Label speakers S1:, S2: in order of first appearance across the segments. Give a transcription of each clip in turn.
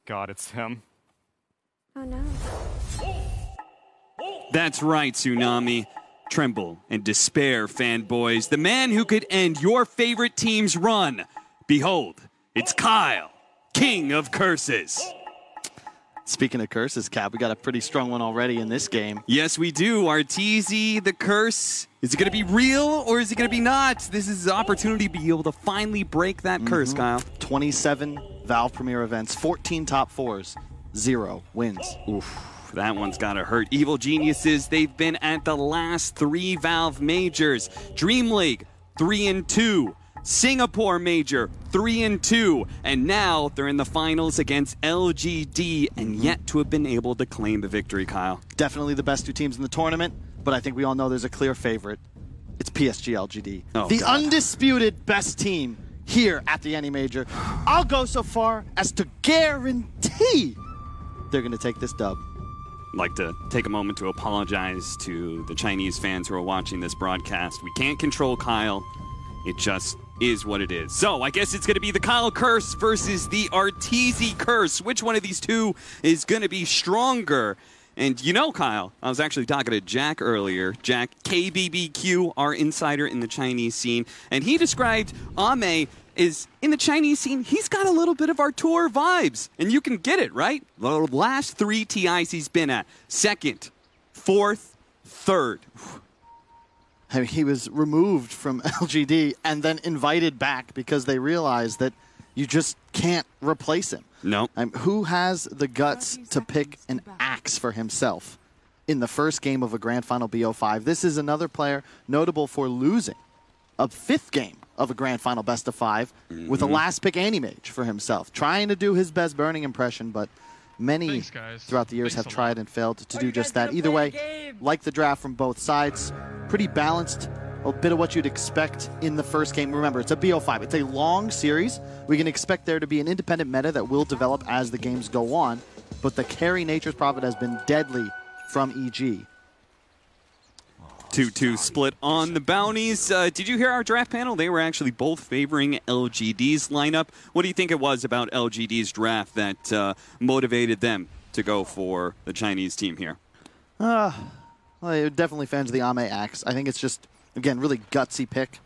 S1: God, it's him.
S2: Oh no.
S3: That's right, Tsunami. Tremble and despair, fanboys. The man who could end your favorite team's run. Behold, it's Kyle, King of Curses.
S4: Speaking of curses, Cap, we got a pretty strong one already in this game.
S3: Yes, we do. Arteezy, the curse. Is it going to be real or is it going to be not? This is an opportunity to be able to finally break that curse, Kyle.
S4: 27 Valve Premier events, 14 top fours, 0 wins.
S3: Oof. That one's got to hurt. Evil Geniuses, they've been at the last 3 Valve Majors. Dream League, 3-2. Singapore Major, 3-2. And now they're in the finals against LGD and yet to have been able to claim the victory, Kyle.
S4: Definitely the best 2 teams in the tournament, but I think we all know there's a clear favorite. It's PSG.LGD.
S3: Oh,
S4: the
S3: God.
S4: undisputed best team here at the AniMajor. I'll go so far as to guarantee they're going to take this dub.
S3: I'd like to take a moment to apologize to the Chinese fans who are watching this broadcast. We can't control Kyle. It just is what it is. So I guess it's going to be the Kyle curse versus the Arteezy curse. Which one of these two is going to be stronger? And you know, Kyle, I was actually talking to Jack earlier. Jack, KBBQ, our insider in the Chinese scene. And he described Ame is in the Chinese scene, he's got a little bit of Artur vibes. And you can get it, right? The last 3 TIs he's been at. 2nd, 4th, 3rd.
S4: I mean, he was removed from LGD and then invited back because they realized that you just can't replace him.
S3: No.
S4: Who has the guts to pick an axe for himself in the first game of a Grand Final Bo5? This is another player notable for losing a 5th game of a Grand Final Best of 5 with a last pick AniMajor for himself, trying to do his best burning impression, but many throughout the years have tried and failed to do just that. Either way, like the draft from both sides, pretty balanced, a bit of what you'd expect in the first game. Remember, it's a Bo5. It's a long series. We can expect there to be an independent meta that will develop as the games go on, but the carry Nature's Prophet has been deadly from EG.
S3: 2-2 split on the bounties. Did you hear our draft panel? They were actually both favoring LGD's lineup. What do you think it was about LGD's draft that motivated them to go for the Chinese team here?
S4: Well, they're definitely fans of the Ame Axe. I think it's just, again, really gutsy pick.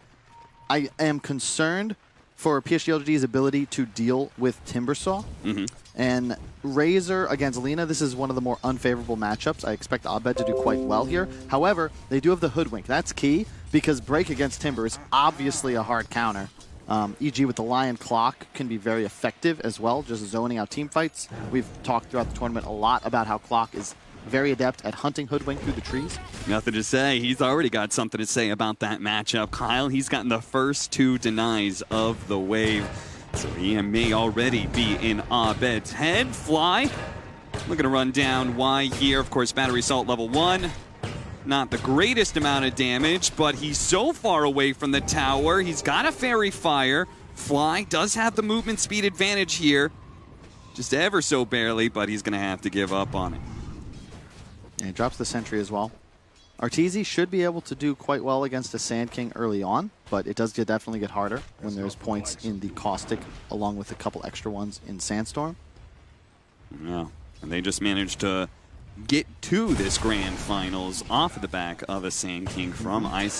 S4: I am concerned for PSG.LGD's ability to deal with Timbersaw. And Razor against Lina, this is one of the more unfavorable matchups. I expect Abed to do quite well here. However, they do have the Hoodwink. That's key because Break against Timber is obviously a hard counter. EG with the Lion Clock can be very effective as well, just zoning out team fights. We've talked throughout the tournament a lot about how Clock is very adept at hunting Hoodwink through the trees.
S3: Nothing to say. He's already got something to say about that matchup. Kyle, he's gotten the first 2 denies of the wave. So he may already be in Abed's head. Fly, looking to run down Y here. Of course, battery assault level 1. Not the greatest amount of damage, but he's so far away from the tower. He's got a fairy fire. Fly does have the movement speed advantage here. Just ever so barely, but he's going to have to give up on it.
S4: And he drops the sentry as well. Arteezy should be able to do quite well against a Sand King early on, but it does definitely get harder when there's points in the Caustic, along with a couple extra ones in Sandstorm.
S3: Yeah, and they just managed to get to this Grand Finals off of the back of a Sand King from Ice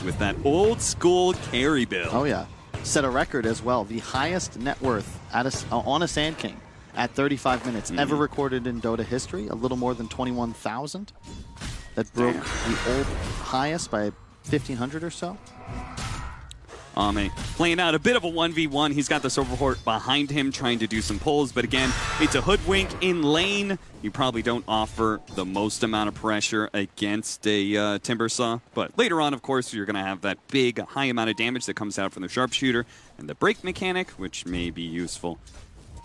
S3: with that old school carry build.
S4: Oh yeah, set a record as well. The highest net worth at on a Sand King at 35 minutes ever recorded in Dota history, a little more than 21,000. That broke the old highest by 1,500 or so.
S3: Ame playing out a bit of a 1v1. He's got the Silverhort behind him trying to do some pulls, but again, it's a Hoodwink in lane. You probably don't offer the most amount of pressure against a Timbersaw, but later on, of course, you're going to have that big, high amount of damage that comes out from the Sharpshooter and the break mechanic, which may be useful.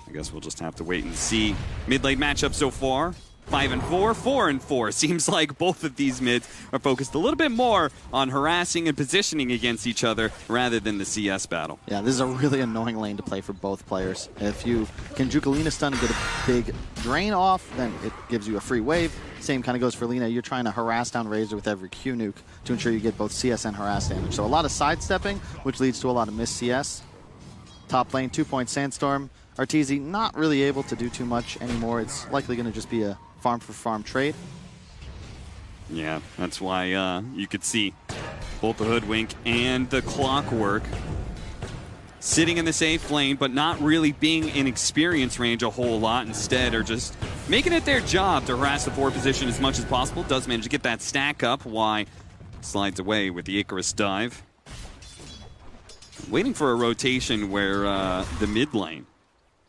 S3: I guess we'll just have to wait and see. Mid-lane matchup so far. 5-4, 4-4. Seems like both of these mids are focused a little bit more on harassing and positioning against each other rather than the CS battle.
S4: Yeah, this is a really annoying lane to play for both players. If you can juke a Lina stun and get a big drain off, then it gives you a free wave. Same kind of goes for Lina. You're trying to harass down Razor with every Q nuke to ensure you get both CS and harass damage. So a lot of sidestepping, which leads to a lot of missed CS. Top lane, 2-point Sandstorm. Arteezy not really able to do too much anymore. It's likely going to just be a farm-for-farm trade.
S3: Yeah, that's why you could see both the Hoodwink and the Clockwork sitting in the safe lane, but not really being in experience range a whole lot. Instead, are just making it their job to harass the forward position as much as possible. Does manage to get that stack up. Why slides away with the Icarus dive. Waiting for a rotation where the mid lane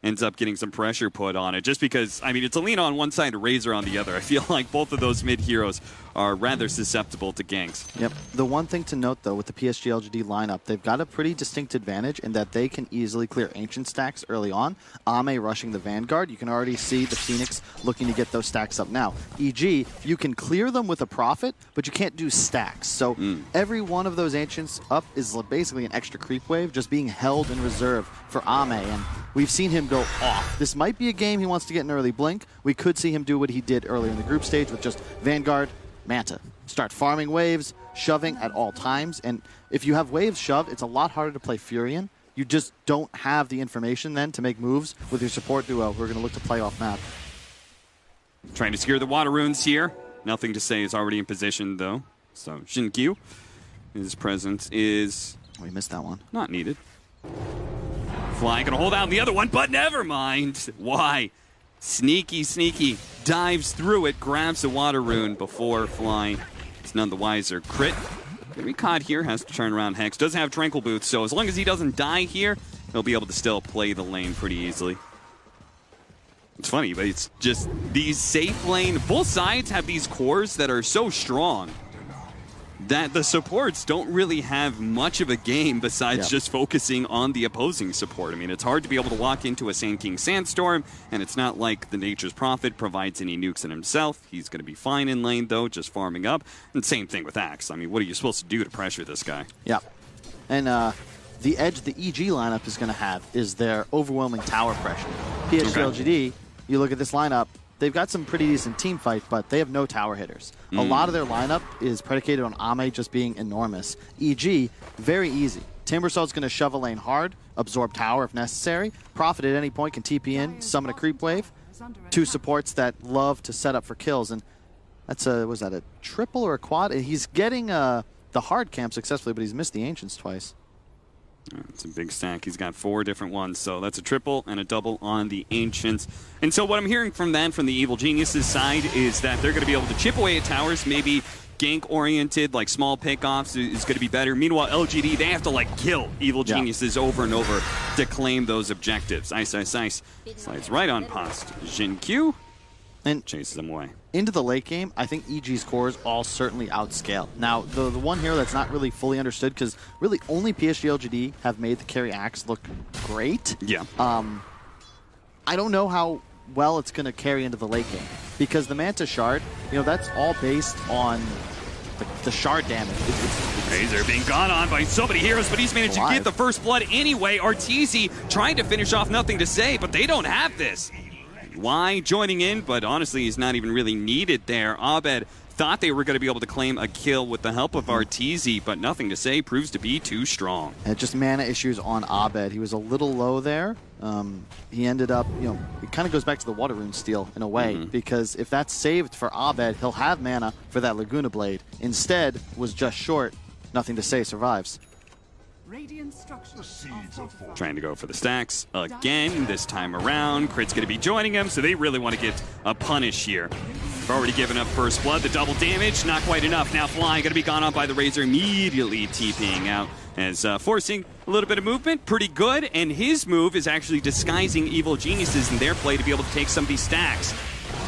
S3: ends up getting some pressure put on it, just because, I mean, it's a lean on one side, a Razor on the other. I feel like both of those mid heroes are rather susceptible to ganks.
S4: Yep. The one thing to note, though, with the PSG.LGD lineup, they've got a pretty distinct advantage in that they can easily clear Ancient stacks early on. Ame rushing the Vanguard. You can already see the Phoenix looking to get those stacks up now. EG, you can clear them with a Prophet, but you can't do stacks. So every one of those Ancients up is basically an extra creep wave just being held in reserve for Ame, and we've seen him go off. This might be a game he wants to get an early blink. We could see him do what he did earlier in the group stage with just Vanguard, Manta. Start farming waves, shoving at all times, and if you have waves shoved, it's a lot harder to play Furion. You just don't have the information then to make moves with your support duo who are going to look to play off map.
S3: Trying to secure the water runes here. Nothing to say is already in position, though. So Xinkyu, his presence is...
S4: We missed that one.
S3: Not needed. Fly gonna hold out the other one, but never mind. Why? Sneaky, sneaky. Dives through it, grabs the water rune before Fly is none the wiser. Crit. Gonna be caught here, has to turn around Hex. Does have Tranquil Boots, so as long as he doesn't die here, he'll be able to still play the lane pretty easily. It's funny, but it's just these safe lane, both sides have these cores that are so strong that the supports don't really have much of a game besides just focusing on the opposing support. I mean, it's hard to be able to walk into a Sand King Sandstorm, and it's not like the Nature's Prophet provides any nukes in himself. He's going to be fine in lane, though, just farming up. And same thing with Axe. I mean, what are you supposed to do to pressure this guy? Yeah.
S4: And the edge the EG lineup is going to have is their overwhelming tower pressure. PSG.LGD, you look at this lineup, they've got some pretty decent team fight, but they have no tower hitters. A lot of their lineup is predicated on Ame just being enormous. EG, very easy. Timbersault's going to shove a lane hard, absorb tower if necessary. Prophet at any point can TP in, summon a creep wave. Two supports that love to set up for kills, and that's a, was that a triple or a quad? He's getting the hard camp successfully, but he's missed the Ancients twice.
S3: It's a big stack. He's got 4 different ones, so that's a triple and a double on the Ancients. And so what I'm hearing from then, from the Evil Geniuses side, is that they're going to be able to chip away at towers, maybe gank-oriented, like small pickoffs is going to be better. Meanwhile, LGD, they have to like kill Evil Geniuses over and over to claim those objectives. Ice, ice, ice. Slides right on past Xinkyu and chases them away.
S4: Into the late game, I think EG's cores all certainly outscale. Now, the one hero that's not really fully understood, because really only PSG.LGD have made the carry Axe look great.
S3: Yeah.
S4: I don't know how well it's going to carry into the late game, because the Manta Shard, you know, that's all based on the shard damage.
S3: Razor being gone on by so many heroes, but he's managed to get the first blood anyway. Arteezy trying to finish off Nothing to Say, but they don't have this. Why joining in, but honestly he's not even really needed there. Abed thought they were going to be able to claim a kill with the help of Arteezy, but Nothing to Say proves to be too strong.
S4: And just mana issues on Abed. He was a little low there. He ended up, you know, it kind of goes back to the Water Rune steal in a way, because if that's saved for Abed, he'll have mana for that Laguna Blade. Instead, was just short. Nothing to Say survives.
S3: Trying to go for the stacks again this time around. Crit's going to be joining him, so they really want to get a punish here. They've already given up first blood, the double damage, not quite enough. Now Fly going to be gone on by the Razor, immediately TPing out as forcing a little bit of movement. Pretty good, and his move is actually disguising Evil Geniuses in their play to be able to take some of these stacks.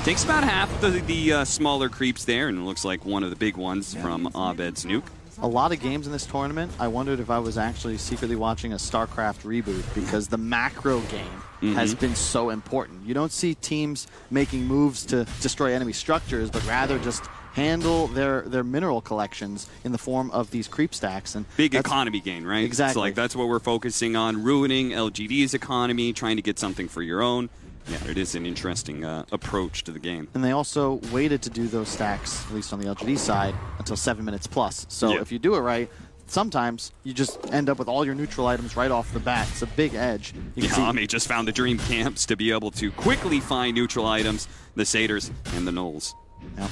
S3: Takes about half the smaller creeps there, and it looks like one of the big ones from Abed's nuke.
S4: A lot of games in this tournament, I wondered if I was actually secretly watching a StarCraft reboot, because the macro game has been so important. You don't see teams making moves to destroy enemy structures, but rather just handle their mineral collections in the form of these creep stacks. And
S3: big economy gain, right?
S4: Exactly.
S3: So like that's what we're focusing on, ruining LGD's economy, trying to get something for your own. Yeah, it is an interesting approach to the game.
S4: And they also waited to do those stacks, at least on the LGD side, until 7 minutes plus. So if you do it right, sometimes you just end up with all your neutral items right off the bat. It's a big edge.
S3: Ame just found the dream camps to be able to quickly find neutral items, the Satyrs and the Knolls.
S4: Yeah.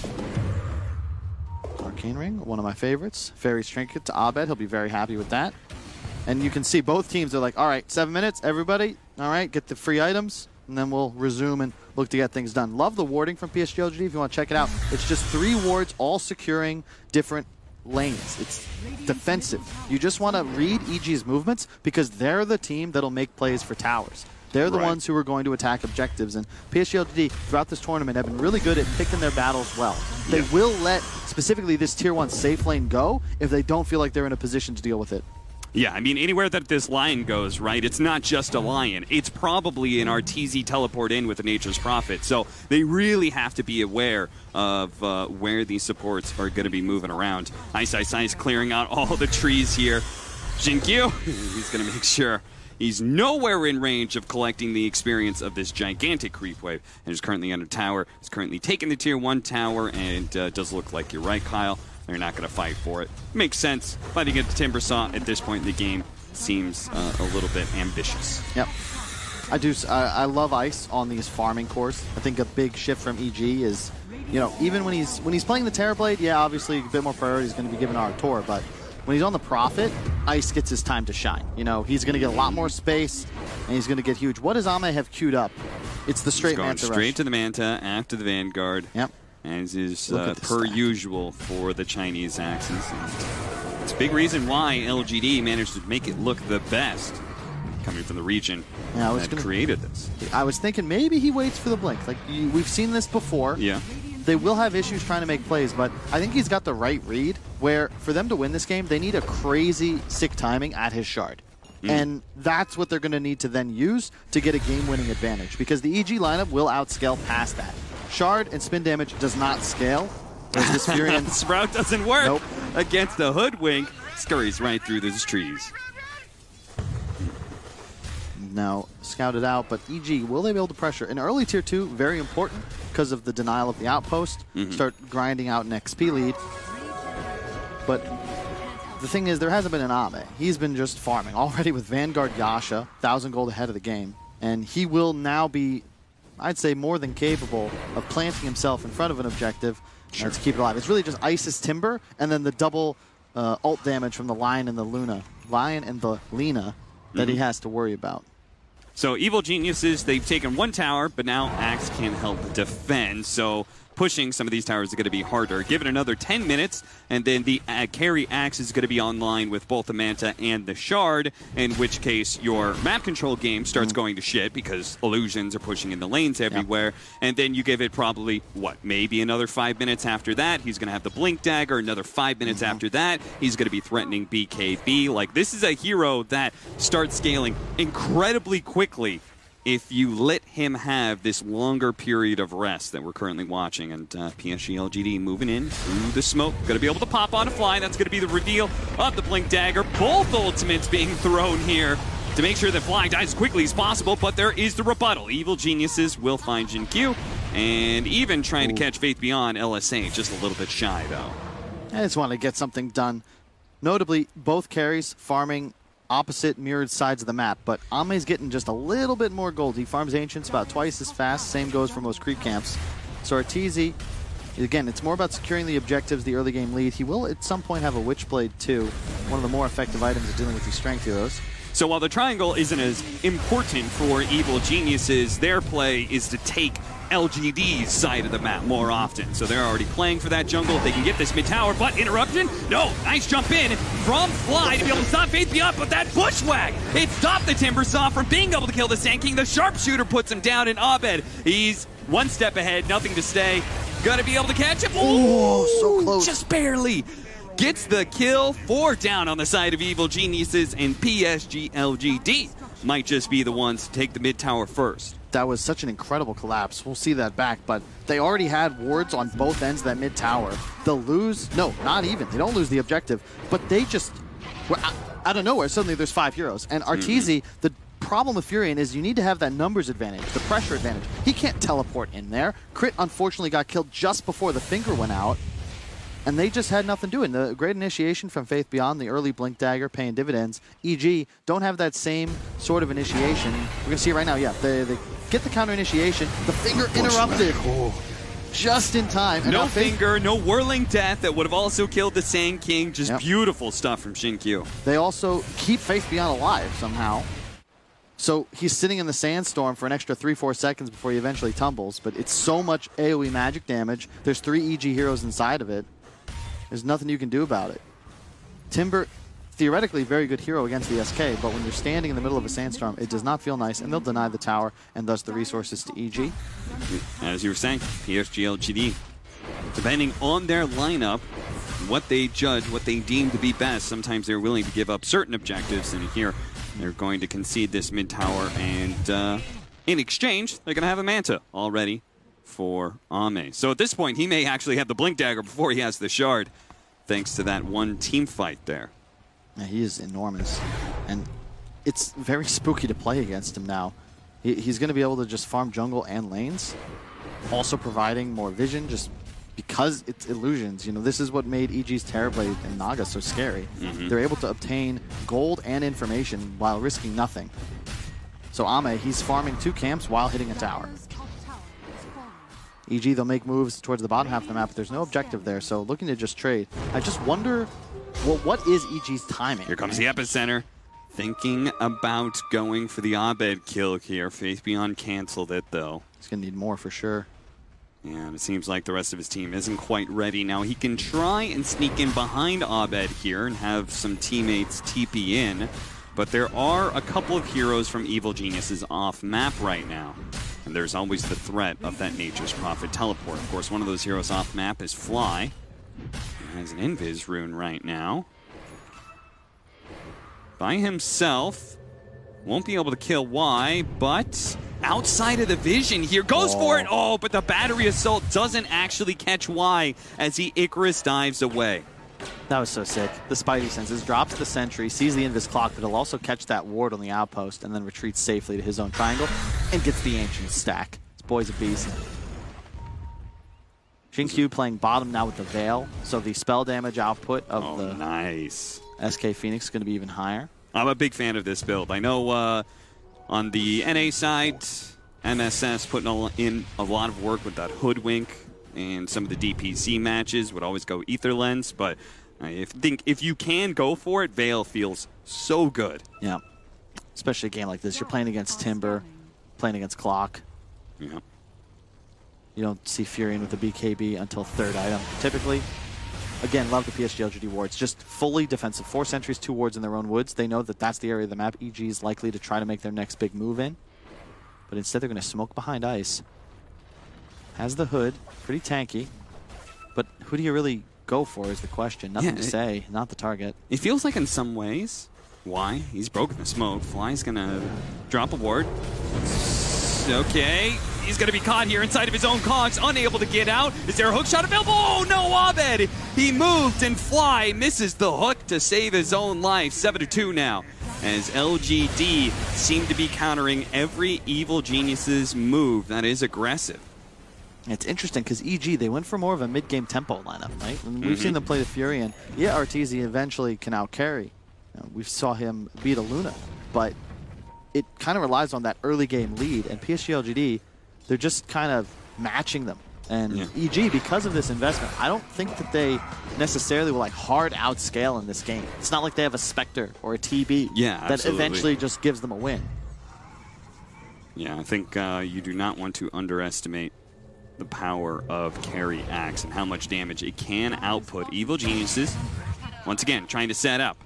S4: Arcane Ring, one of my favorites. Fairy's Trinket to Abed. He'll be very happy with that. And you can see both teams are like, all right, 7 minutes, everybody. All right, get the free items, and then we'll resume and look to get things done. Love the warding from PSG.LGD if you want to check it out. It's just 3 wards all securing different lanes. It's defensive. You just want to read EG's movements because they're the team that'll make plays for towers. They're the ones who are going to attack objectives. And PSG.LGD throughout this tournament have been really good at picking their battles well. They will let specifically this Tier 1 safe lane go if they don't feel like they're in a position to deal with it.
S3: Yeah, I mean, anywhere that this lion goes, right, it's not just a lion. It's probably an RTZ teleport in with a Nature's Prophet. So they really have to be aware of where these supports are going to be moving around. Ice clearing out all the trees here. Jinkyu, he's going to make sure he's nowhere in range of collecting the experience of this gigantic creep wave. And is currently under tower. He's currently taking the Tier 1 tower, and does look like you're right, Kyle. They're not going to fight for it. Makes sense. Fighting at the Timber Saw at this point in the game seems a little bit ambitious.
S4: Yep. I love Ice on these farming cores. I think a big shift from EG is, you know, even when he's playing the Terrorblade, yeah, obviously a bit more priority is going to be given Artor, but when he's on the Prophet, Ice gets his time to shine. You know, he's going to get a lot more space, and he's going to get huge. What does Ame have queued up? It's the straight Manta
S3: straight
S4: rush.
S3: To the Manta after the Vanguard.
S4: Yep.
S3: As is per usual for the Chinese Axes. It's a big reason why LGD managed to make it look the best coming from the region that created this.
S4: I was thinking maybe he waits for the blink. Like, we've seen this before.
S3: Yeah.
S4: They will have issues trying to make plays, but I think he's got the right read where for them to win this game, they need a crazy sick timing at his shard. And that's what they're going to need to then use to get a game-winning advantage because the EG lineup will outscale past that. Shard and spin damage does not scale. This Furion
S3: Sprout doesn't work against the Hoodwink. Scurries right through those trees.
S4: Now scouted out, but EG, will they be able to pressure? In early Tier 2, very important because of the denial of the outpost. Start grinding out an XP lead. But the thing is, there hasn't been an Ame. He's been just farming. Already with Vanguard Yasha, 1,000 gold ahead of the game. And he will now be, I'd say, more than capable of planting himself in front of an objective to keep it alive. It's really just Isis Timber and then the double ult damage from the Lion and the Lena. Lion and the Lena that he has to worry about.
S3: So Evil Geniuses, they've taken 1 tower, but now Axe can help defend. So pushing some of these towers is going to be harder. Give it another 10 minutes, and then the carry Axe is going to be online with both the Manta and the Shard, in which case your map control game starts going to shit because illusions are pushing in the lanes everywhere. And then you give it probably, what, maybe another 5 minutes after that. He's going to have the Blink Dagger. Another 5 minutes after that, he's going to be threatening BKB. Like, this is a hero that starts scaling incredibly quickly if you let him have this longer period of rest that we're currently watching. And PSG.LGD moving in through the smoke. Going to be able to pop on a fly. That's going to be the reveal of the Blink Dagger. Both ultimates being thrown here to make sure that Fly dies as quickly as possible, but there is the rebuttal. Evil Geniuses will find Jinkyu, and even trying to catch Faith Beyond, LSA just a little bit shy, though.
S4: I just want to get something done. Notably, both carries farming opposite mirrored sides of the map, but Ame's getting just a little bit more gold. He farms Ancients about twice as fast. Same goes for most creep camps. So Arteezy, again, it's more about securing the objectives, the early game lead. He will at some point have a Witchblade too, one of the more effective items of dealing with these strength heroes.
S3: So while the triangle isn't as important for Evil Geniuses, their play is to take LGD's side of the map more often. So they're already playing for that jungle. They can get this mid-tower, but interruption? No, nice jump in from Fly to be able to stop Faith Beyond, but that bushwhack, it stopped the Timber Saw from being able to kill the Sand King. The Sharpshooter puts him down, and Abed, he's one step ahead, nothing to stay. Gonna be able to catch him.
S4: Oh, so close.
S3: Just barely. Gets the kill, 4 down on the side of Evil Geniuses, and PSG.LGD might just be the ones to take the mid-tower first.
S4: That was such an incredible collapse. We'll see that back, but they already had wards on both ends of that mid-tower. They'll lose, no, not even. They don't lose the objective, but they just, out of nowhere, suddenly there's 5 heroes. And Arteezy, the problem with Furion is you need to have that numbers advantage, the pressure advantage. He can't teleport in there. Crit, unfortunately, got killed just before the finger went out. And they just had nothing doing. The great initiation from Faith Beyond, the early Blink Dagger paying dividends. EG don't have that same sort of initiation. We're going to see it right now. Yeah, they get the counter initiation. The finger interrupted. Just in time. And
S3: no finger, no whirling death that would have also killed the Sand King. Just beautiful stuff from Xinkyu.
S4: They also keep Faith Beyond alive somehow. So he's sitting in the sandstorm for an extra 3-4 seconds before he eventually tumbles. But it's so much AoE magic damage. There's 3 EG heroes inside of it. There's nothing you can do about it. Timber, theoretically, very good hero against the SK, but when you're standing in the middle of a sandstorm, it does not feel nice, and they'll deny the tower and thus the resources to EG.
S3: As you were saying, PSG.LGD, depending on their lineup, what they judge, what they deem to be best, sometimes they're willing to give up certain objectives, and here they're going to concede this mid tower, and in exchange, they're going to have a Manta already for Ame. So at this point, he may actually have the Blink Dagger before he has the Shard, thanks to that one team fight there.
S4: Yeah, he is enormous, and it's very spooky to play against him now. He's going to be able to just farm jungle and lanes, also providing more vision just because it's illusions. You know, this is what made EG's Terrorblade and Naga so scary. They're able to obtain gold and information while risking nothing. So Ame, he's farming 2 camps while hitting a tower. EG, they'll make moves towards the bottom half of the map, but there's no objective there, so looking to just trade. I just wonder, well, what is EG's timing?
S3: Here comes the epicenter. Thinking about going for the Abed kill here. Faith Beyond canceled it, though.
S4: He's going to need more for sure.
S3: Yeah, and it seems like the rest of his team isn't quite ready. Now, he can try and sneak in behind Abed here and have some teammates TP in, but there are a couple of heroes from Evil Geniuses off map right now. And there's always the threat of that Nature's Prophet teleport. Of course, one of those heroes off map is Fly. He has an Invis rune right now. By himself. Won't be able to kill Y, but outside of the vision here. Goes for it! Oh, but the battery assault doesn't actually catch Y as he Icarus dives away.
S4: That was so sick. The Spidey senses, drops the sentry, sees the Invis clock, but he'll also catch that ward on the outpost and then retreats safely to his own triangle and gets the Ancient stack. This boy's a beast. Xinkyu playing bottom now with the Veil, so the spell damage output of the
S3: nice
S4: SK Phoenix is going to be even higher.
S3: I'm a big fan of this build. I know on the NA side, MSS putting in a lot of work with that Hoodwink, and some of the DPC matches would always go Ether Lens, but I think if you can go for it, Veil feels so good.
S4: Yeah, especially a game like this. You're playing against Timber, playing against Clock.
S3: Yeah.
S4: You don't see Furion with the BKB until 3rd item, typically. Again, love the PSG.LGD wards. Just fully defensive. 4 sentries, 2 wards in their own woods. They know that that's the area of the map EG is likely to try to make their next big move in. But instead, they're going to smoke behind ice. Has the hood. Pretty tanky. But who do you really go for is the question. Nothing to say. Not the target.
S3: It feels like in some ways, why? He's broken the smoke. Fly's going to drop a ward. Okay. He's going to be caught here inside of his own cogs, unable to get out. Is there a hook shot available? Oh, no, Abed! He moved, and Fly misses the hook to save his own life. 7-2 now, as LGD seem to be countering every Evil Genius's move that is aggressive.
S4: It's interesting because EG, they went for more of a mid-game tempo lineup, right? We've seen them play the Furion. Yeah, Arteezy eventually can out-carry. We saw him beat a Luna, but it kind of relies on that early game lead, and PSG.LGD, they're just kind of matching them. And EG, because of this investment, I don't think that they necessarily will like hard outscale in this game. It's not like they have a Spectre or a TB that eventually just gives them a win.
S3: Yeah, I think you do not want to underestimate the power of Carry Axe and how much damage it can output. Evil Geniuses, once again, trying to set up.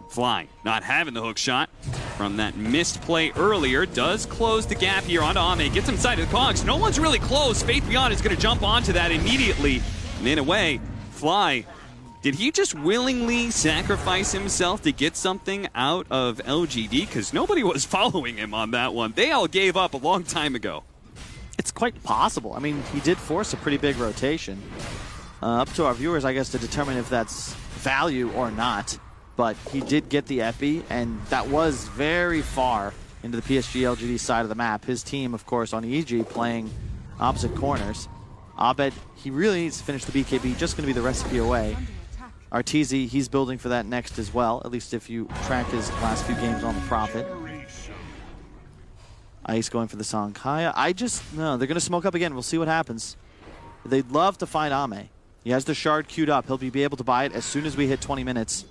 S3: Fly, not having the hook shot from that missed play earlier, does close the gap here onto Ame, gets inside of the cogs. No one's really close. Faith Beyond is going to jump onto that immediately. And in a way, Fly, did he just willingly sacrifice himself to get something out of LGD? Because nobody was following him on that one. They all gave up a long time ago.
S4: It's quite possible. I mean, he did force a pretty big rotation. Up to our viewers, I guess, to determine if that's value or not. But he did get the epi, and that was very far into the PSG.LGD side of the map. His team, of course, on EG playing opposite corners. Abed, he really needs to finish the BKB, just going to be the recipe away. Arteezy, he's building for that next as well, at least if you track his last few games on the Prophet. Ice going for the Songkaya. No, they're going to smoke up again. We'll see what happens. They'd love to find Ame. He has the shard queued up. He'll be able to buy it as soon as we hit 20 minutes.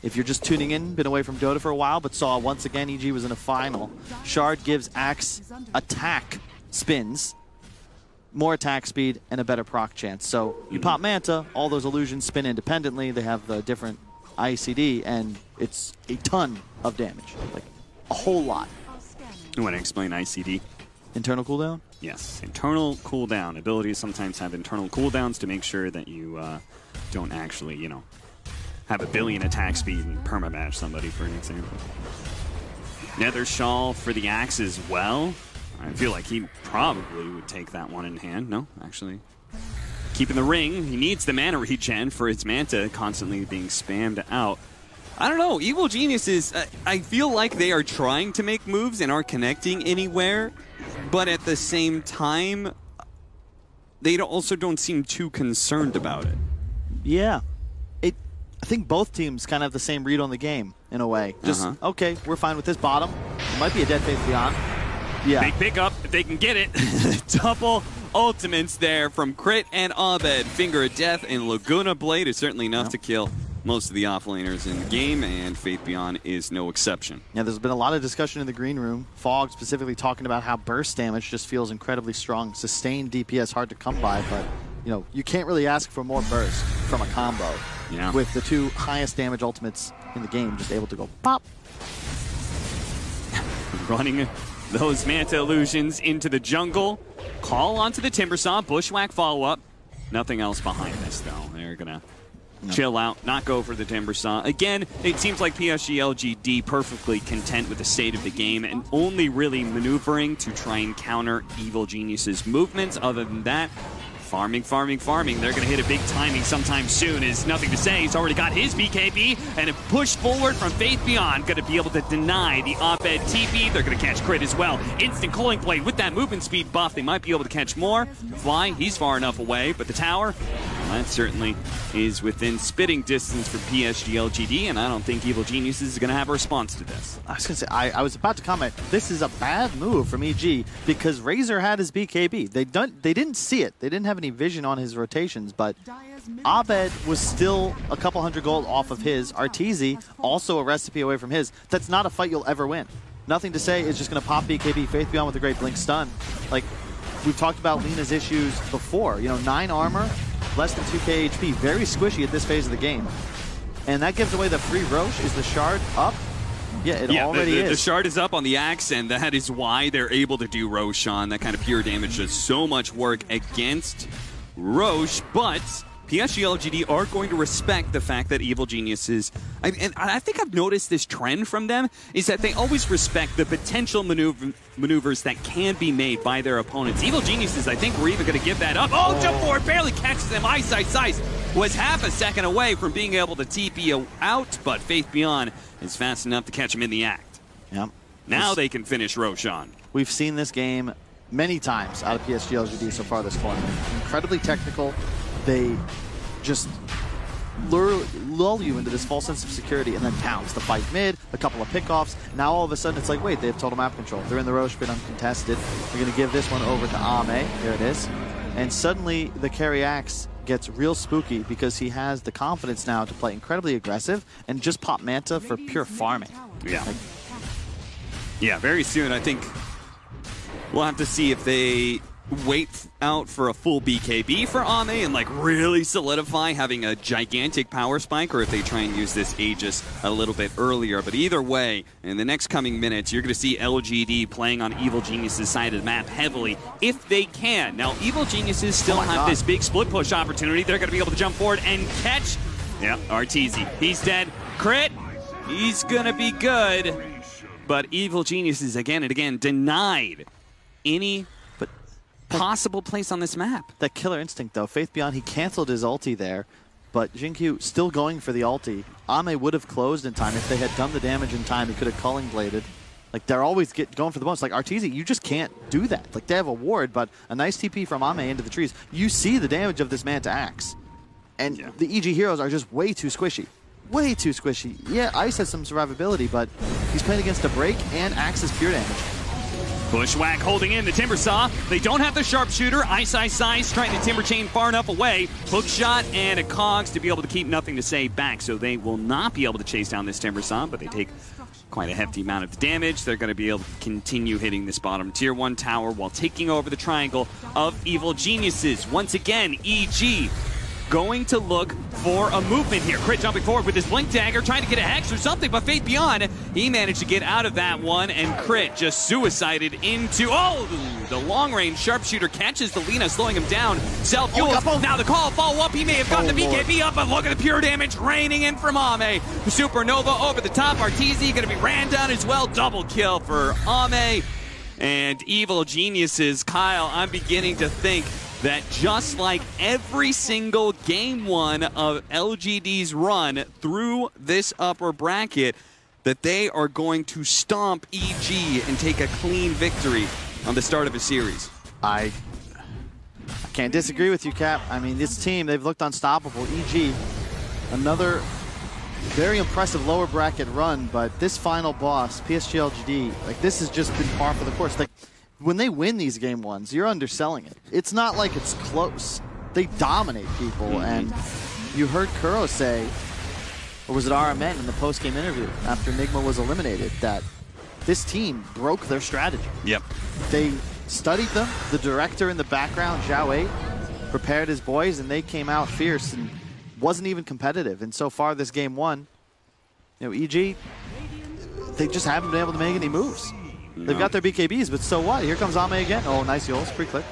S4: If you're just tuning in, been away from Dota for a while, but saw once again EG was in a final. Shard gives Axe attack spins, more attack speed, and a better proc chance. So you pop Manta, all those illusions spin independently. They have the different ICD, and it's a ton of damage, like a whole lot.
S3: You want to explain ICD?
S4: Internal cooldown?
S3: Yes, internal cooldown. Abilities sometimes have internal cooldowns to make sure that you don't actually, you know, have a billion attack speed and permamatch somebody, for an example. Nether Shawl for the Axe as well. I feel like he probably would take that one in hand. No, actually. Keeping the ring. He needs the mana regen for his Manta constantly being spammed out. I don't know. Evil Geniuses, I feel like they are trying to make moves and aren't connecting anywhere. But at the same time, they also don't seem too concerned about it.
S4: Yeah. I think both teams kind of have the same read on the game, in a way. Just, okay, we're fine with this bottom. It might be a dead Faith Beyond. Yeah.
S3: Big pickup if they can get it. Double ultimates there from Crit and Abed. Finger of Death and Laguna Blade is certainly enough to kill most of the offlaners in the game, and Faith Beyond is no exception.
S4: Yeah, there's been a lot of discussion in the green room. Fog specifically talking about how burst damage just feels incredibly strong. Sustained DPS hard to come by, but you know, you can't really ask for more burst from a combo.
S3: Yeah.
S4: With the two highest damage ultimates in the game just able to go pop.
S3: Running those Manta illusions into the jungle. Call onto the Timbersaw. Bushwhack follow-up. Nothing else behind this, though. They're going to chill out, not go for the Timbersaw. Again, it seems like PSG.LGD perfectly content with the state of the game and only really maneuvering to try and counter Evil Genius's movements. Other than that, farming. They're going to hit a big timing sometime soon is nothing to say. He's already got his BKB, and a push forward from Faith Beyond. Going to be able to deny the Abed TP. They're going to catch Crit as well. Instant Culling Blade with that movement speed buff. They might be able to catch more. Fly, he's far enough away, but the tower, that certainly is within spitting distance for PSG.LGD, and I don't think Evil Geniuses is going to have a response to this.
S4: I was going to say, I was about to comment, this is a bad move from EG because Razor had his BKB. They didn't see it. They didn't have any vision on his rotations, but Abed was still a couple hundred gold off of his. Arteezy, also a recipe away from his. That's not a fight you'll ever win. Nothing to say, it's just going to pop BKB. Faith Beyond with a great blink stun. Like, we've talked about Lena's issues before. You know, 9 armor, less than 2k HP, very squishy at this phase of the game. And that gives away the free Roche. Is the shard up? Yeah, it already is.
S3: The shard is up on the Axe, and that is why they're able to do Roshan. That kind of pure damage does so much work against Roche, but PSG.LGD are going to respect the fact that Evil Geniuses, and I think I've noticed this trend from them, is that they always respect the potential maneuvers that can be made by their opponents. Evil Geniuses, I think we're even going to give that up. Oh, jump forward, barely catches him. Ice was half a second away from being able to TP out, but Faith Beyond is fast enough to catch him in the act.
S4: Yep.
S3: Now they can finish Roshan.
S4: We've seen this game many times out of PSG.LGD so far this tournament. Incredibly technical. They just lull you into this false sense of security and then pounce. The fight mid, a couple of pickoffs. Now all of a sudden it's like, wait, they have total map control. They're in the Roche pit uncontested. They're going to give this one over to Ame. There it is. And suddenly the carry Axe gets real spooky because he has the confidence now to play incredibly aggressive and just pop Manta for pure farming.
S3: Yeah. Yeah, very soon I think we'll have to see if they wait out for a full BKB for Ame and like really solidify having a gigantic power spike, or if they try and use this Aegis a little bit earlier. But either way, in the next coming minutes, you're going to see LGD playing on Evil Geniuses' side of the map heavily if they can. Now, Evil Geniuses still have this big split push opportunity. They're going to be able to jump forward and catch. Yeah, Arteezy. He's dead. Crit. He's going to be good. But Evil Geniuses again and again denied any possible place on this map.
S4: That killer instinct, though. Faith Beyond, he canceled his ulti there, but Jinkyu still going for the ulti. Ame would have closed in time. If they had done the damage in time, he could have culling bladed. Like, they're always going for the bonus. Like, Arteezy, you just can't do that. Like, they have a ward, but a nice TP from Ame into the trees. You see the damage of this man to Axe. And the EG heroes are just way too squishy. Way too squishy. Yeah, Ice has some survivability, but he's playing against a break and Axe's pure damage.
S3: Bushwhack holding in the Timber Saw. They don't have the Sharpshooter. Ice trying to Timber Chain far enough away. Hook shot and a Cogs to be able to keep Nothing to Say back, so they will not be able to chase down this Timber Saw, but they take quite a hefty amount of damage. They're going to be able to continue hitting this bottom tier 1 tower while taking over the triangle of Evil Geniuses. Once again, EG going to look for a movement here. Crit jumping forward with his Blink Dagger, trying to get a Hex or something, but Faith Beyond, he managed to get out of that one, and Crit just suicided into, the long-range Sharpshooter catches the Lina, slowing him down. Self-fuels, now the call, follow-up, he may have gotten the BKB up, but look at the pure damage raining in from Ame. Supernova over the top, Arteezy going to be ran down as well. Double kill for Ame. And Evil Geniuses, Kyle, I'm beginning to think that just like every single game 1 of LGD's run through this upper bracket, that they are going to stomp EG and take a clean victory on the start of a series.
S4: I can't disagree with you, Cap. I mean, this team, they've looked unstoppable. EG, another very impressive lower bracket run, but this final boss, PSG.LGD, like, this has just been par for the course. Like, when they win these game 1s, you're underselling it. It's not like it's close. They dominate people, and you heard Kuro say, or was it RMN in the post-game interview after Nigma was eliminated, that this team broke their strategy.
S3: Yep.
S4: They studied them. The director in the background, Zhao 8, prepared his boys, and they came out fierce and wasn't even competitive. And so far this game 1, you know, EG, they just haven't been able to make any moves. They've got their BKBs, but so what? Here comes Ame again. Oh, nice Yols, pre-click.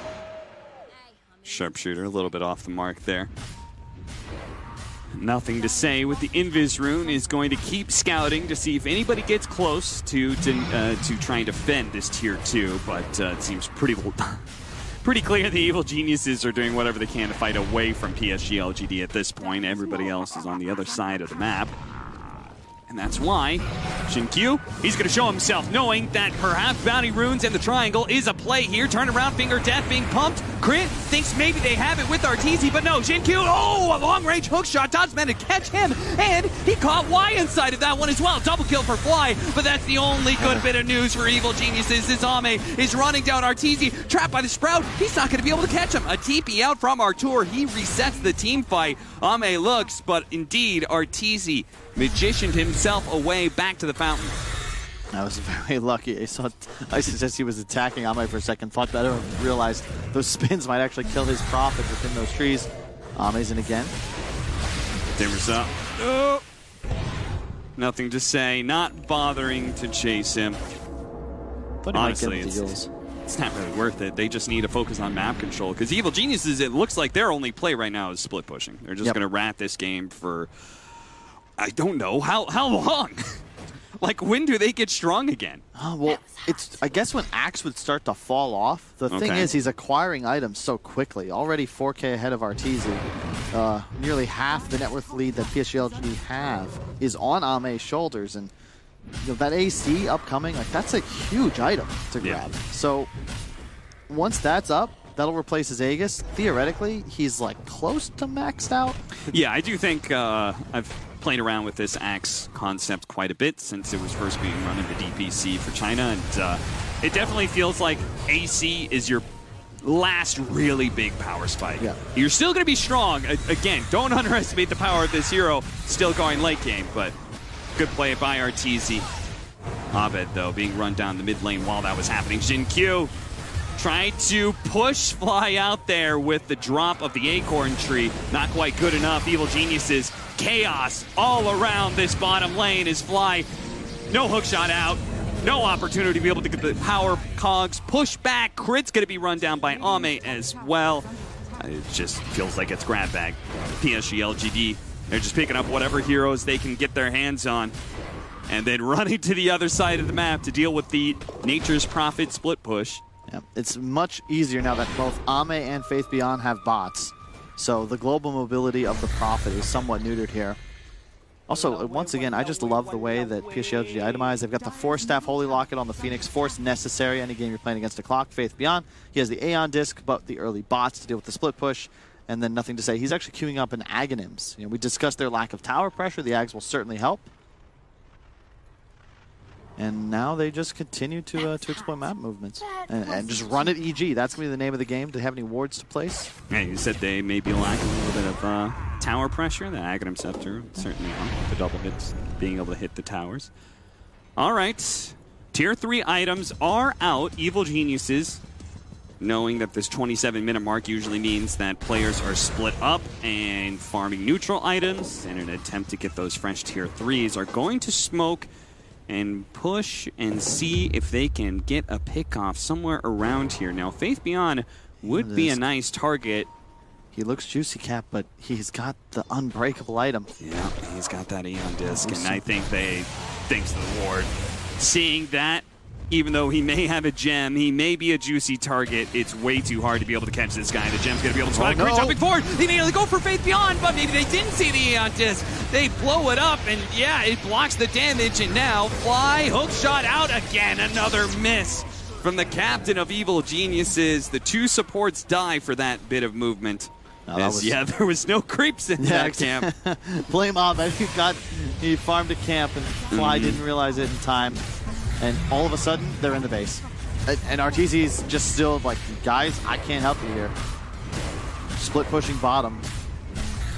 S3: Sharpshooter, a little bit off the mark there. Nothing to Say with the Invis rune is going to keep scouting to see if anybody gets close to try and defend this tier 2, but it seems pretty clear the Evil Geniuses are doing whatever they can to fight away from PSG.LGD at this point. Everybody else is on the other side of the map. And that's why Xinkyu, he's going to show himself, knowing that perhaps Bounty Runes and the Triangle is a play here. Turn around, Finger Death being pumped. Crit thinks maybe they have it with Arteezy, but no, Xinkyu, a long-range hook shot. Dodge managed to catch him, and he caught Y inside of that one as well. Double kill for Fly, but that's the only good bit of news for Evil Geniuses. This Ame is running down Arteezy, trapped by the Sprout. He's not going to be able to catch him. A TP out from Artur. He resets the team fight. Ame looks, but indeed, Arteezy magicianed himself away back to the fountain.
S4: I was very lucky. I suggest he was attacking Ame for a second. Thought better, realized those spins might actually kill his Prophet within those trees. Ame's in again.
S3: Timbers up. Oh. Nothing to Say. Not bothering to chase him.
S4: But
S3: honestly, it's not really worth it. They just need to focus on map control. Because Evil Geniuses, it looks like their only play right now is split pushing. They're just going to rat this game for, I don't know, how long? Like, when do they get strong again?
S4: Well, I guess when Axe would start to fall off. The thing is, he's acquiring items so quickly. Already 4K ahead of Arteezy. Nearly half the net worth lead that PSG.LGD have is on Ame's shoulders. And you know, that AC upcoming, like, that's a huge item to grab. So once that's up, that'll replace his Aegis. Theoretically, he's like close to maxed out. Yeah,
S3: I do think I've played around with this Axe concept quite a bit since it was first being run in the DPC for China, and it definitely feels like AC is your last really big power spike. You're still going to be strong. Again, don't underestimate the power of this hero. Still going late game, but good play by Arteezy. Abed, though, being run down the mid lane while that was happening. Xinkyu trying to push Fly out there with the drop of the Acorn Tree. Not quite good enough. Evil Geniuses, chaos all around this bottom lane as Fly, no hookshot out, no opportunity to be able to get the power cogs push back. Crit's going to be run down by Ame as well. It just feels like it's grab bag. PSG.LGD, they're just picking up whatever heroes they can get their hands on and then running to the other side of the map to deal with the Nature's Prophet split push. Yeah, it's much easier now that both Ame and Faith Beyond have bots. So the global mobility of the Prophet is somewhat neutered here.
S4: Also, once again, I just love the way that PSG.LGD itemized. They've got the Force Staff Holy Locket on the Phoenix. Force necessary any game you're playing against a clock. Faith Beyond. He has the Aeon Disc, but the early bots to deal with the split push. And then nothing to say. He's actually queuing up an Aghanims. You know, we discussed their lack of tower pressure. The Ags will certainly help. And now they just continue to exploit map movements and just run at EG. That's going to be the name of the game. Do they have any wards to place?
S3: Yeah, you said they may be lacking a little bit of tower pressure. The Aghanim Scepter certainly help. The double hits, being able to hit the towers. All right. Tier 3 items are out. Evil Geniuses, knowing that this 27-minute mark usually means that players are split up and farming neutral items in an attempt to get those fresh Tier 3s, are going to smoke and push and see if they can get a pick off somewhere around here. Now, Faith Beyond would be a nice target.
S4: He looks juicy, Cap, but he's got the unbreakable item.
S3: Yeah, he's got that Aeon Disc, and I think thanks to the ward, seeing that, even though he may have a gem, he may be a juicy target, it's way too hard to be able to catch this guy. The gem's going to be able to spot it. Jumping forward. He may go for Faith Beyond, but maybe they didn't see the Aeon Disc. They blow it up, and yeah, it blocks the damage, and now Fly, hook shot out again. Another miss from the captain of Evil Geniuses. The two supports die for that bit of movement. Yeah, there was no creeps in that camp.
S4: Blame Ahmed. He farmed a camp, and Fly didn't realize it in time. And all of a sudden, they're in the base. And RTZ's just still like, guys, I can't help you here. Split pushing bottom.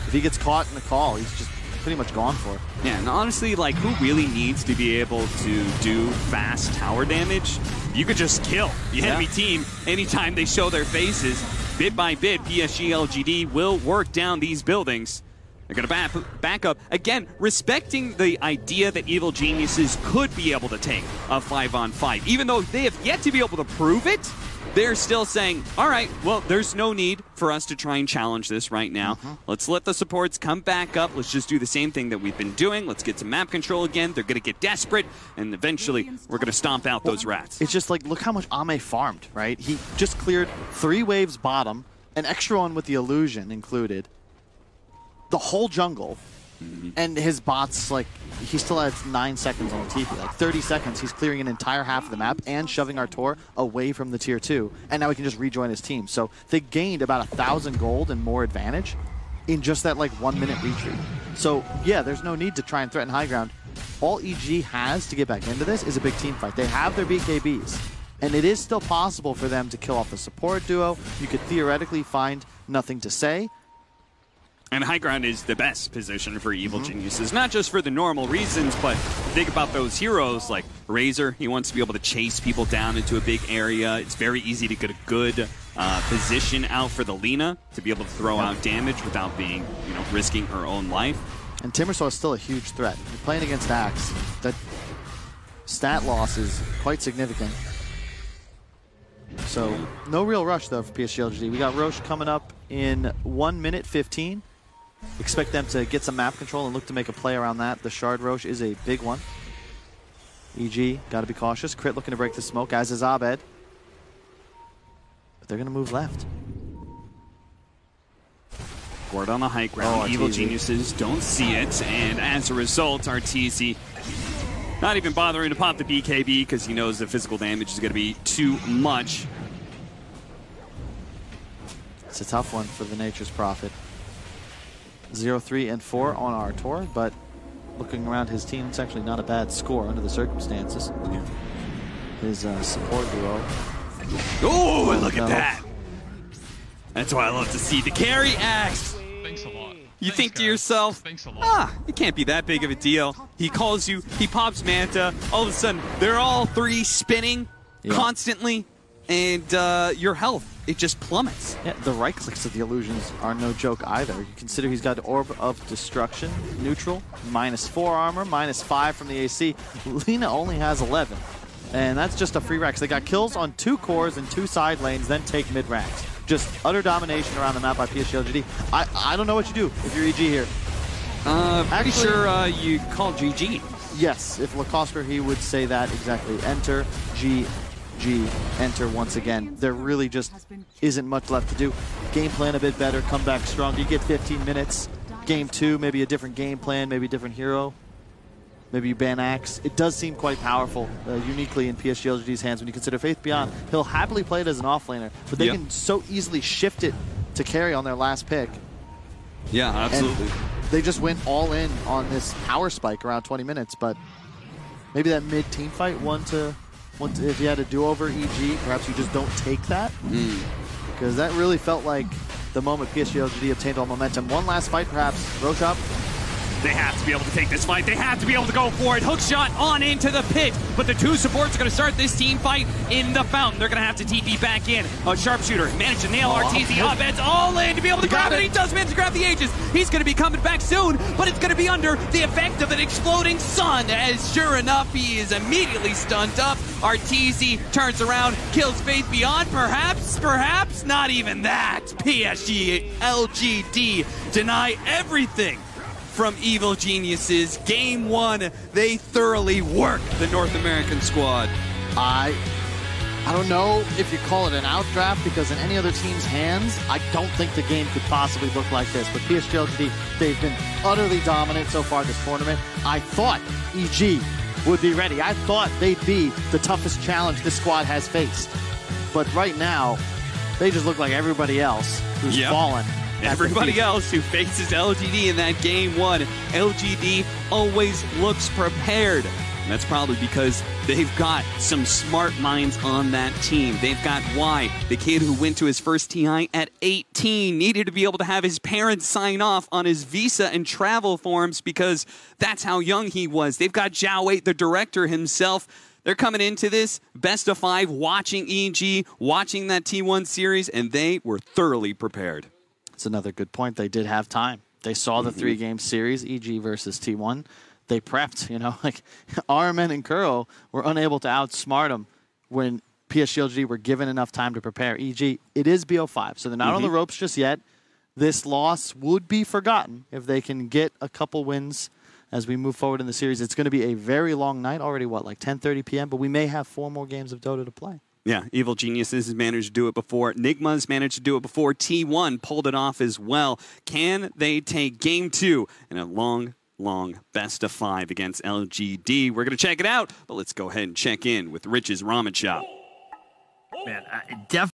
S4: If he gets caught in the call, he's just pretty much gone for it.
S3: Yeah, and honestly, like, who really needs to be able to do fast tower damage? You could just kill the enemy team anytime they show their faces. Bit by bit, PSG.LGD will work down these buildings. They're going to back up. Again, respecting the idea that Evil Geniuses could be able to take a 5-on-5. Even though they have yet to be able to prove it, they're still saying, all right, well, there's no need for us to try and challenge this right now. Let's let the supports come back up. Let's just do the same thing that we've been doing. Let's get some map control again. They're going to get desperate, and eventually we're going to stomp out those rats.
S4: It's just like, look how much Ame farmed, right? He just cleared 3 waves bottom, an extra one with the illusion included, the whole jungle, and his bots, like, he still has 9 seconds on the TP. Like, 30 seconds, he's clearing an entire half of the map and shoving our Tor away from the Tier 2, and now he can just rejoin his team. So they gained about 1,000 gold and more advantage in just that, like, 1-minute retreat. So, yeah, there's no need to try and threaten high ground. All EG has to get back into this is a big team fight. They have their BKBs, and it is still possible for them to kill off the support duo. You could theoretically find nothing to say.
S3: And high ground is the best position for Evil Geniuses, not just for the normal reasons, but think about those heroes like Razor. He wants to be able to chase people down into a big area. It's very easy to get a good position out for the Lina to be able to throw out damage without being, risking her own life.
S4: And Timbersaw is still a huge threat. You're playing against Axe. That stat loss is quite significant. So, no real rush, though, for PSG.LGD. We got Roche coming up in 1 minute 15. Expect them to get some map control and look to make a play around that. The Shard Roche is a big one. EG, got to be cautious. Crit looking to break the smoke, as is Abed. But they're going to move left.
S3: Ward on the high ground. Evil Geniuses don't see it, and as a result, RTZ not even bothering to pop the BKB because he knows the physical damage is going to be too much.
S4: It's a tough one for the Nature's Prophet. 0-3 and 4 on our tour, but looking around his team, it's actually not a bad score under the circumstances.
S3: Yeah.
S4: His support duo.
S3: Oh, look at that! That's why I love to see the carry axe.
S1: Thanks a lot.
S3: You think to yourself, it can't be that big of a deal. He calls you, he pops Manta, all of a sudden they're all 3 spinning constantly, and your health, it just plummets.
S4: Yeah, the right clicks of the illusions are no joke either. You consider he's got Orb of Destruction, neutral, -4 armor, -5 from the AC. Lina only has 11, and that's just a free rack. They got kills on 2 cores and 2 side lanes, then take mid racks. Just utter domination around the map by PSG.LGD. I don't know what you do if you're EG here.
S3: Pretty sure you call GG.
S4: Yes, if Lacoste were, he would say that exactly. Enter, enter once again. There really just isn't much left to do. Game plan a bit better, come back strong. You get 15 minutes. game 2, maybe a different game plan, maybe a different hero. Maybe you ban Axe. It does seem quite powerful, uniquely in PSG.LGD's hands when you consider Faith Beyond. He'll happily play it as an offlaner, but they can so easily shift it to carry on their last pick.
S3: Yeah, absolutely.
S4: And they just went all in on this power spike around 20 minutes, but maybe that mid-team fight, if you had a do-over EG, perhaps you just don't take that. Because that really felt like the moment PSG.LGD obtained all momentum. One last fight, perhaps. Roshop.
S3: They have to be able to take this fight. They have to be able to go for it. Hook shot on into the pit. But the two supports are going to start this team fight in the fountain. They're going to have to TP back in. A sharpshooter managed to nail RTZ. Abed's all in to be able to grab it. He does manage to grab the Aegis. He's going to be coming back soon, but it's going to be under the effect of an exploding sun, as sure enough, he is immediately stunned up. RTZ turns around, kills Faith Beyond. Perhaps not even that. PSG.LGD deny everything from Evil Geniuses. Game 1, they thoroughly work the North American squad.
S4: I don't know if you call it an outdraft, because in any other team's hands, I don't think the game could possibly look like this. But PSG.LGD, they've been utterly dominant so far this tournament. I thought EG would be ready. I thought they'd be the toughest challenge this squad has faced. But right now, they just look like everybody else who's fallen.
S3: Everybody else who faces LGD in that game 1, LGD always looks prepared. And that's probably because they've got some smart minds on that team. They've got Y, the kid who went to his first TI at 18, needed to be able to have his parents sign off on his visa and travel forms because that's how young he was. They've got Zhao 8, the director himself. They're coming into this best of 5, watching EG, watching that T1 series, and they were thoroughly prepared.
S4: That's another good point. They did have time. They saw the 3-game series, EG versus T1. They prepped, like Armen and Kuro were unable to outsmart them when PSG.LGD were given enough time to prepare. EG, it is BO5, so they're not on the ropes just yet. This loss would be forgotten if they can get a couple wins as we move forward in the series. It's going to be a very long night, already, like 10:30 p.m., but we may have 4 more games of Dota to play.
S3: Yeah, Evil Geniuses has managed to do it before. Nigma's managed to do it before. T1 pulled it off as well. Can they take game 2 in a long best of 5 against LGD? We're going to check it out, but let's go ahead and check in with Rich's Ramen Shop.
S1: Man, definitely.